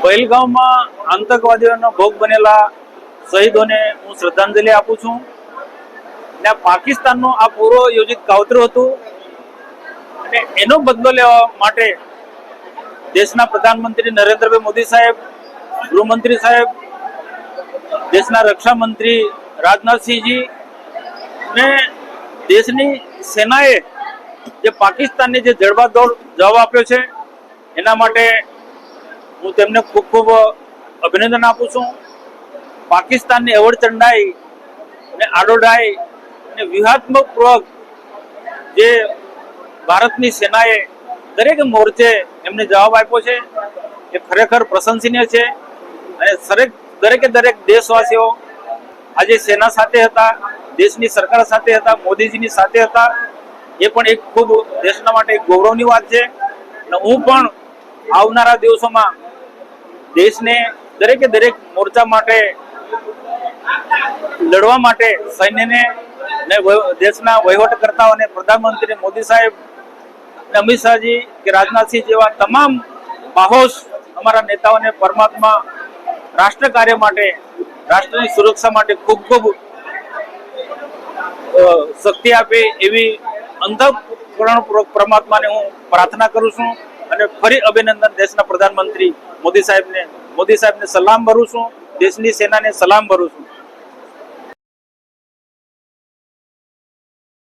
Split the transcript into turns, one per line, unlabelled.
પહેલગામમાં આતંકવાદીઓનો ભોગ બનેલા શહીદોને હું શ્રદ્ધાંજલિ આપું છું. ને પાકિસ્તાનનું આ પૂર્વ યોજિત કાવતરું હતું અને એનો બદલો લેવા માટે દેશના પ્રધાનમંત્રી નરેન્દ્રભાઈ મોદી સાહેબ, ગૃહમંત્રી સાહેબ, દેશના રક્ષા મંત્રી રાજનાથસિંહજી ને દેશની સેનાએ જે પાકિસ્તાનને જે જડબાતોડ જવાબ આપ્યો છે એના માટે હું તેમને ખૂબ ખૂબ અભિનંદન આપું છું. પાકિસ્તાનની અવળચંડાઈ અને આડોડાઈ અને વ્યૂહાત્મક પૂર્વક જે ભારતની સેનાએ દરેક મોરચે એમને જવાબ આપ્યો છે એ ખરેખર પ્રશંસનીય છે. અને દરેક દેશવાસીઓ આજે સેના સાથે હતા, દેશની સરકાર સાથે હતા, મોદીજીની સાથે હતા. એ પણ એક ખૂબ દેશના માટે એક ગૌરવની વાત છે. અને હું પણ આવનારા દિવસોમાં દેશને દરેક મોરચા માટે લડવા માટે સૈન્યને ને દેશના વહીવટકર્તાઓને પ્રધાનમંત્રી મોદી સાહેબ, અમિત શાહજી કે રાજનાથસિંહ જેવા તમામ બાહોશ અમારા નેતાઓને પરમાત્મા રાષ્ટ્ર કાર્ય માટે, રાષ્ટ્રની સુરક્ષા માટે ખૂબ ખૂબ શક્તિ આપે એવી અંતઃકરણપૂર્વક પરમાત્માને હું પ્રાર્થના કરું છું. અને ફરી અભિનંદન દેશના પ્રધાનમંત્રી મોદી સાહેબને સલામ ભરું છું, દેશની સેનાને સલામ ભરું છું.